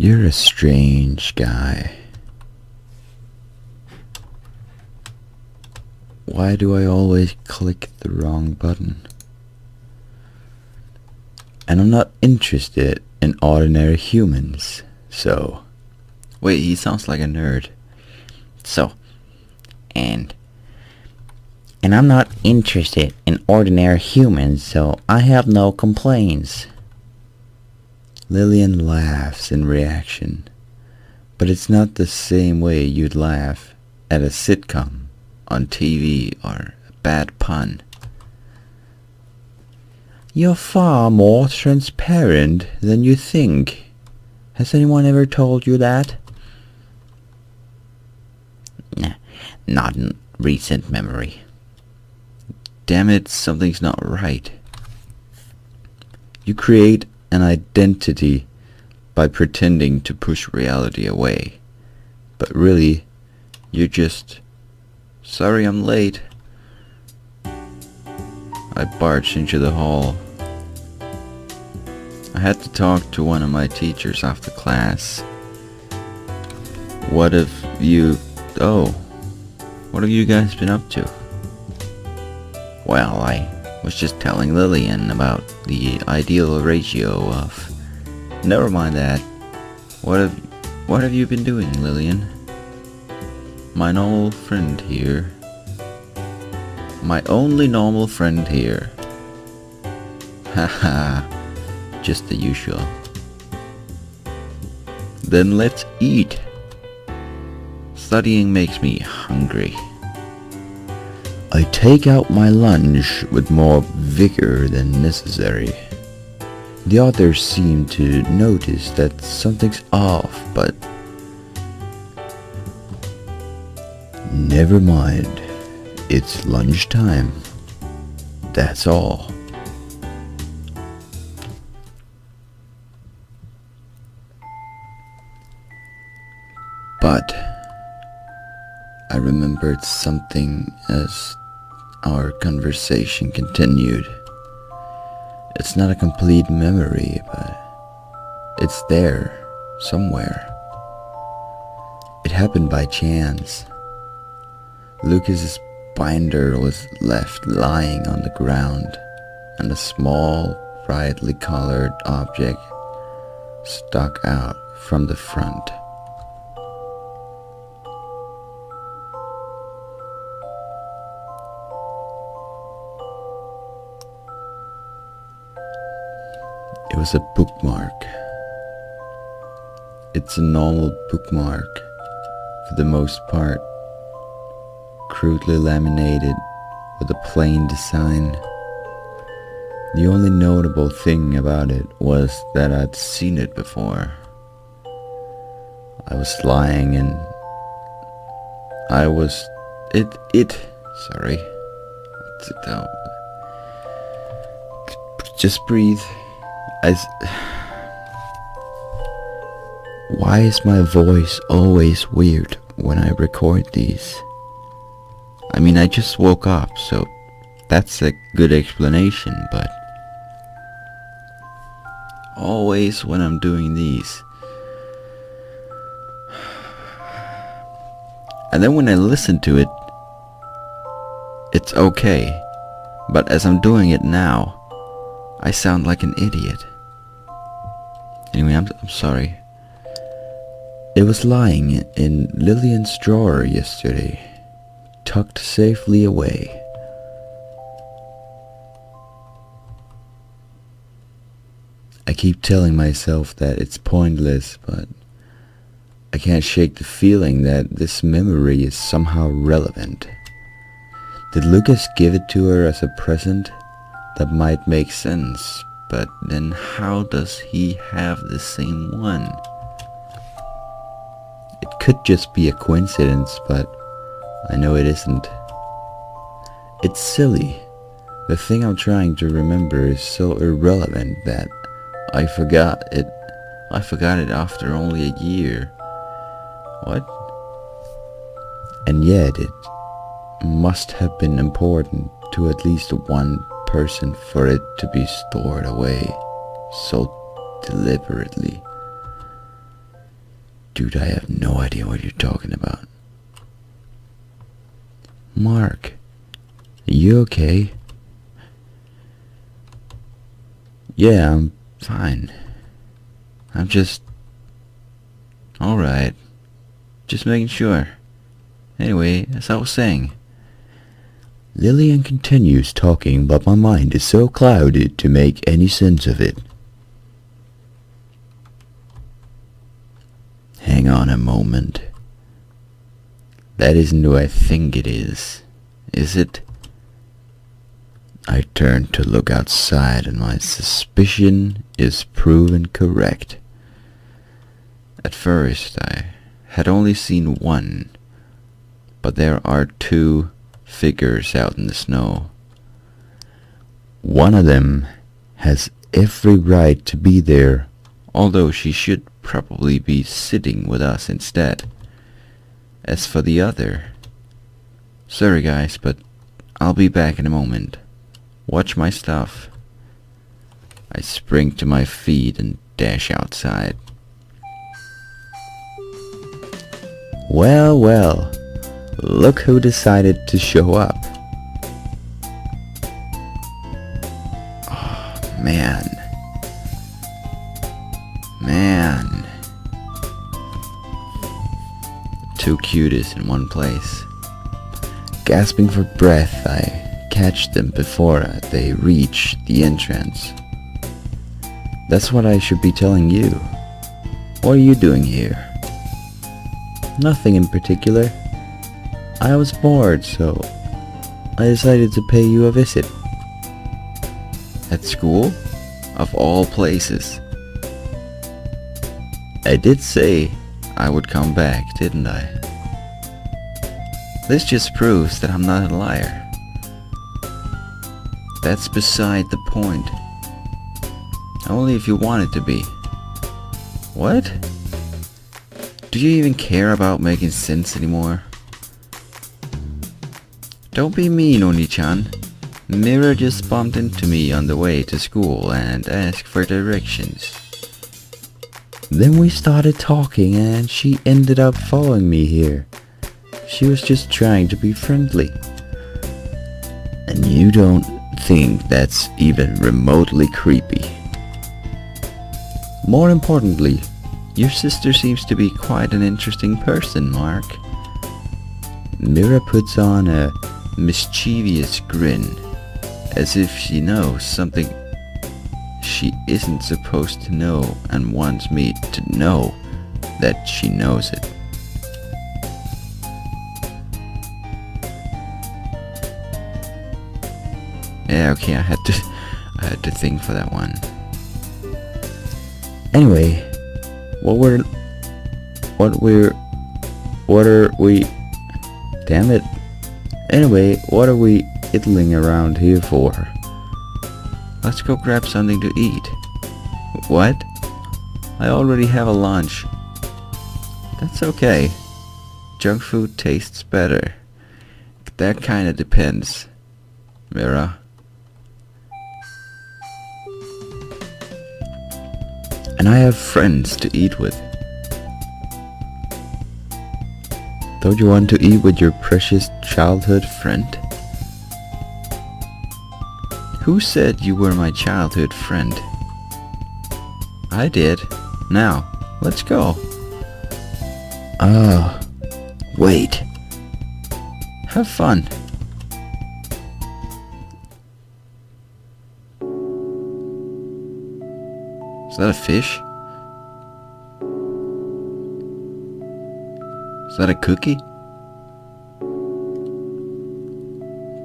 You're a strange guy. Why do I always click the wrong button? And I'm not interested in ordinary humans, so... Wait, he sounds like a nerd. And I'm not interested in ordinary humans, so I have no complaints. Lillian laughs in reaction, but it's not the same way you'd laugh at a sitcom on TV or a bad pun. You're far more transparent than you think. Has anyone ever told you that? Nah, not in recent memory. Damn it, something's not right. You create an identity by pretending to push reality away. But really, you're just... Sorry I'm late. I barged into the hall. I had to talk to one of my teachers after class. What have you guys been up to? Well, I was just telling Lillian about the ideal ratio of... Never mind that. What have you been doing, Lillian? My normal friend here. My only normal friend here. Haha, just the usual. Then let's eat. Studying makes me hungry. I take out my lunch with more vigor than necessary. The others seem to notice that something's off, but... Never mind. It's lunchtime. That's all. But I remembered something as our conversation continued. It's not a complete memory, but it's there, somewhere. It happened by chance. Lucas's binder was left lying on the ground, and a small, brightly colored object stuck out from the front. It was a bookmark. It's a normal bookmark, for the most part, crudely laminated with a plain design. The only notable thing about it was that I'd seen it before. I was lying and sorry. Sit down. Just breathe. Why is my voice always weird when I record these? I mean, I just woke up, so that's a good explanation, but always when I'm doing these. And then when I listen to it, it's okay. But as I'm doing it now, I sound like an idiot. Anyway, I'm sorry. It was lying in Lillian's drawer yesterday, tucked safely away. I keep telling myself that it's pointless, but I can't shake the feeling that this memory is somehow relevant. Did Lucas give it to her as a present? That might make sense, but then how does he have the same one? It could just be a coincidence, but I know it isn't. It's silly. The thing I'm trying to remember is so irrelevant that I forgot it after only a year. What? And yet it must have been important to at least one person for it to be stored away so deliberately. Dude, I have no idea what you're talking about. Mark, are you okay? Yeah, I'm fine. I'm just... alright. Just making sure. Anyway, as I was saying, Lillian continues talking, but my mind is so clouded to make any sense of it. Hang on a moment. That isn't who I think it is it? I turn to look outside and my suspicion is proven correct. At first I had only seen one, but there are two figures out in the snow. One of them has every right to be there, although she should probably be sitting with us instead. As for the other, sorry guys, but I'll be back in a moment. Watch my stuff. I spring to my feet and dash outside. Well, well, look who decided to show up. Oh, man. Two cuties in one place. Gasping for breath, I catch them before they reach the entrance. That's what I should be telling you. What are you doing here? Nothing in particular. I was bored, so I decided to pay you a visit. At school? Of all places. I did say I would come back, didn't I? This just proves that I'm not a liar. That's beside the point. Only if you want it to be. What? Do you even care about making sense anymore? Don't be mean, Oni-chan. Myra just bumped into me on the way to school and asked for directions. Then we started talking and she ended up following me here. She was just trying to be friendly. And you don't think that's even remotely creepy? More importantly, your sister seems to be quite an interesting person, Mark. Myra puts on a mischievous grin, as if she knows something she isn't supposed to know and wants me to know that she knows it. Yeah, okay, I had to think for that one. Anyway, what are we damn it. Anyway, what are we idling around here for? Let's go grab something to eat. What? I already have a lunch. That's okay. Junk food tastes better. That kinda depends, Myra. And I have friends to eat with. Don't you want to eat with your precious childhood friend? Who said you were my childhood friend? I did. Now, let's go. Wait. Have fun. Is that a fish? Is that a cookie?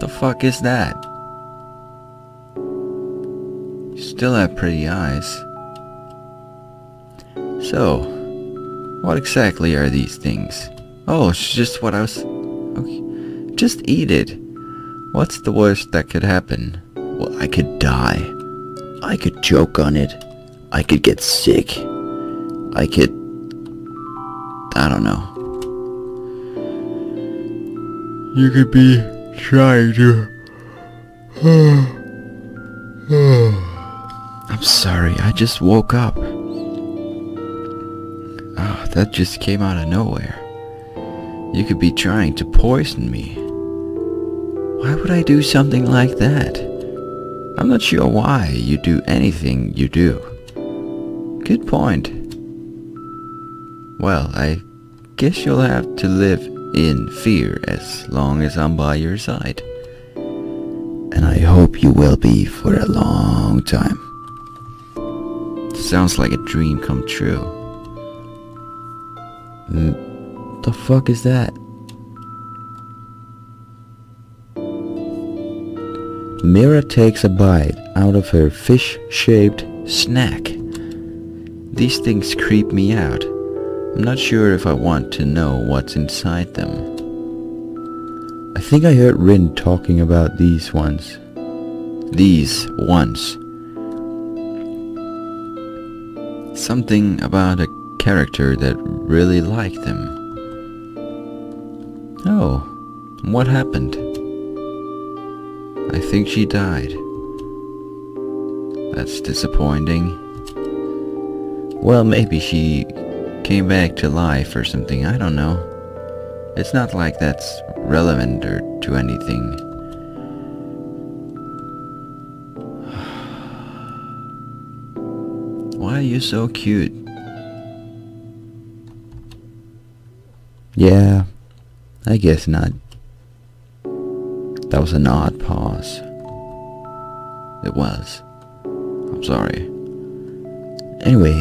The fuck is that? You still have pretty eyes. So, what exactly are these things? Oh, it's just what I was... Okay. Just eat it. What's the worst that could happen? Well, I could die. I could choke on it. I could get sick. I could... I don't know. You could be trying to... I'm sorry, I just woke up. That just came out of nowhere. You could be trying to poison me. Why would I do something like that? I'm not sure why you do anything you do. Good point. Well, I guess you'll have to live in fear as long as I'm by your side. And I hope you will be for a long time. Sounds like a dream come true. The fuck is that? Myra takes a bite out of her fish-shaped snack. These things creep me out. I'm not sure if I want to know what's inside them. I think I heard Rin talking about these ones. These ones. Something about a character that really liked them. Oh, what happened? I think she died. That's disappointing. Well, maybe she came back to life or something, I don't know. It's not like that's relevant or to anything. Why are you so cute? Yeah, I guess not. That was an odd pause. It was. I'm sorry. Anyway,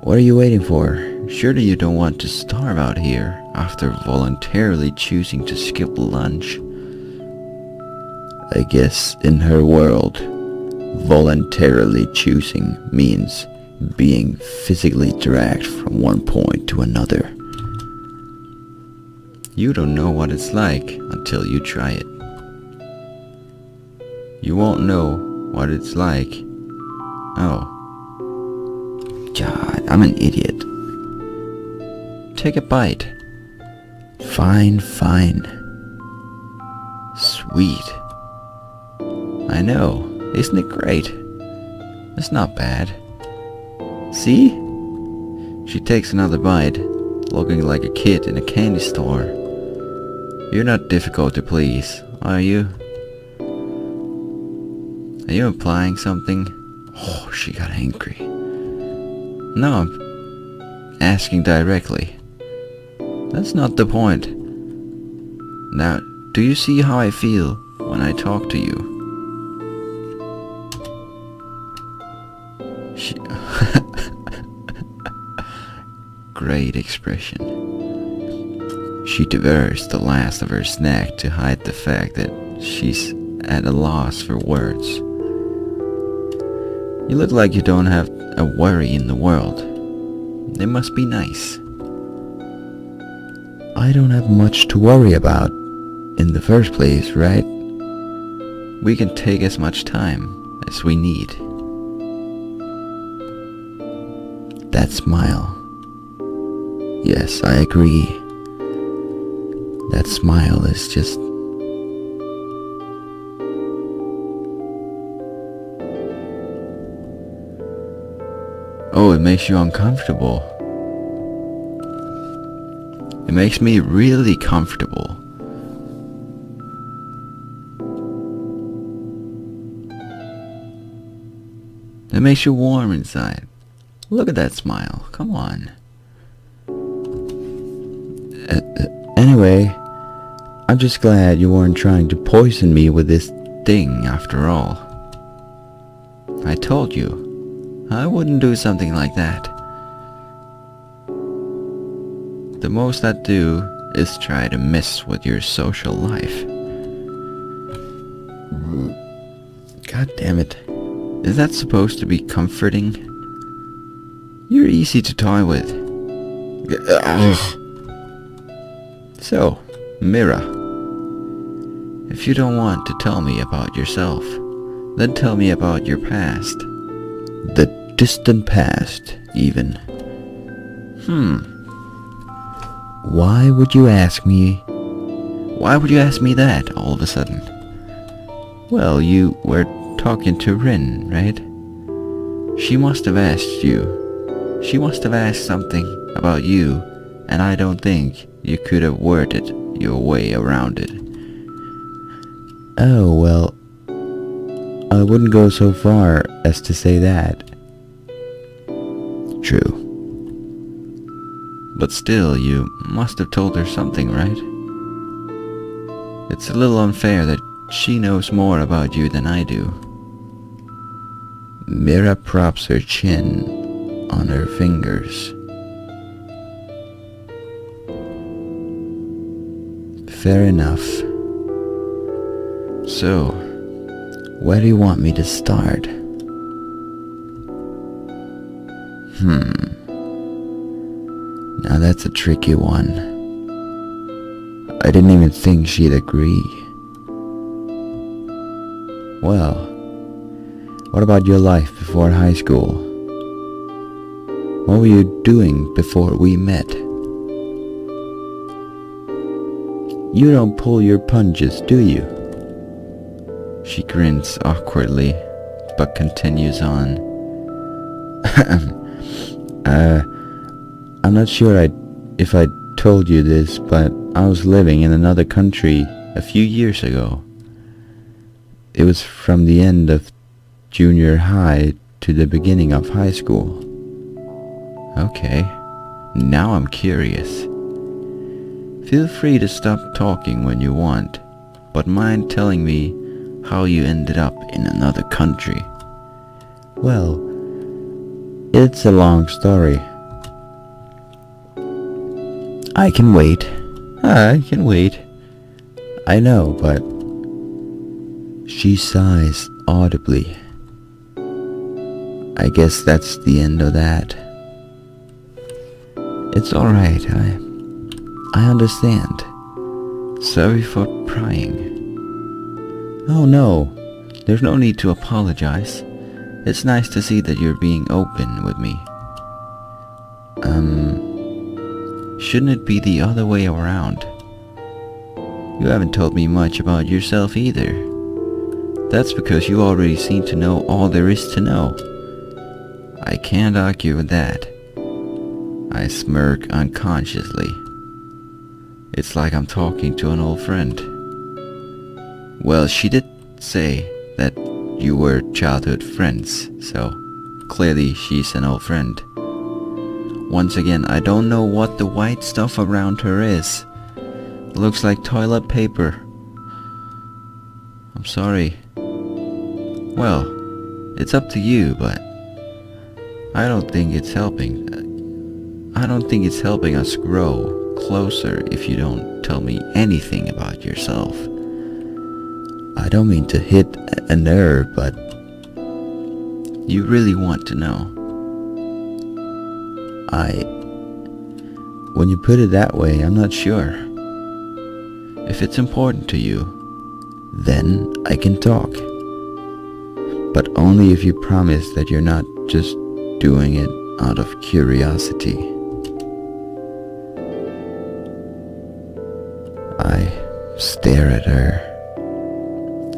what are you waiting for? Surely you don't want to starve out here after voluntarily choosing to skip lunch. I guess in her world, voluntarily choosing means being physically dragged from one point to another. You don't know what it's like until you try it. You won't know what it's like. Oh. God, I'm an idiot. Take a bite. Fine. Sweet. I know. Isn't it great? It's not bad. See? She takes another bite, looking like a kid in a candy store. You're not difficult to please, are you? Are you implying something? Oh, she got angry. No, I'm asking directly. That's not the point. Now, do you see how I feel when I talk to you? Great expression. She devours the last of her snack to hide the fact that she's at a loss for words. You look like you don't have a worry in the world. It must be nice. I don't have much to worry about in the first place, right? We can take as much time as we need. That smile. Yes, I agree. That smile is just... Oh, it makes you uncomfortable. It makes me really comfortable. It makes you warm inside. Look at that smile. Come on. Anyway, I'm just glad you weren't trying to poison me with this thing after all. I told you, I wouldn't do something like that. The most I'd do is try to mess with your social life. God damn it. Is that supposed to be comforting? You're easy to toy with. So, Myra, if you don't want to tell me about yourself, then tell me about your past. The distant past, even. Why would you ask me that all of a sudden? Well, you were talking to Rin, right? She must have asked you She must have asked something about you, and I don't think you could have worded your way around it. Oh, well, I wouldn't go so far as to say that. True. But still, you must have told her something, right? It's a little unfair that she knows more about you than I do. Myra props her chin on her fingers. Fair enough. So, where do you want me to start? Now that's a tricky one. I didn't even think she'd agree. Well, what about your life before high school? What were you doing before we met? You don't pull your punches, do you? She grins awkwardly, but continues on. I'm not sure if I told you this, but I was living in another country a few years ago. It was from the end of junior high to the beginning of high school. Okay, now I'm curious. Feel free to stop talking when you want, but mind telling me how you ended up in another country. Well, it's a long story. I can wait. I can wait. I know, but... She sighs audibly. I guess that's the end of that. It's alright, I understand. Sorry for prying. Oh no, there's no need to apologize. It's nice to see that you're being open with me. Shouldn't it be the other way around? You haven't told me much about yourself either. That's because you already seem to know all there is to know. I can't argue with that. I smirk unconsciously. It's like I'm talking to an old friend. Well, she did say that you were childhood friends, so clearly she's an old friend. Once again, I don't know what the white stuff around her is. Looks like toilet paper. I'm sorry. Well, it's up to you, but I don't think it's helping. I don't think it's helping us grow closer if you don't tell me anything about yourself. I don't mean to hit a nerve, but you really want to know. When you put it that way, I'm not sure. If it's important to you, then I can talk. But only if you promise that you're not just doing it out of curiosity. I stare at her,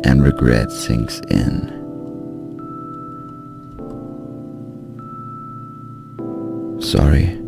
and regret sinks in. Sorry.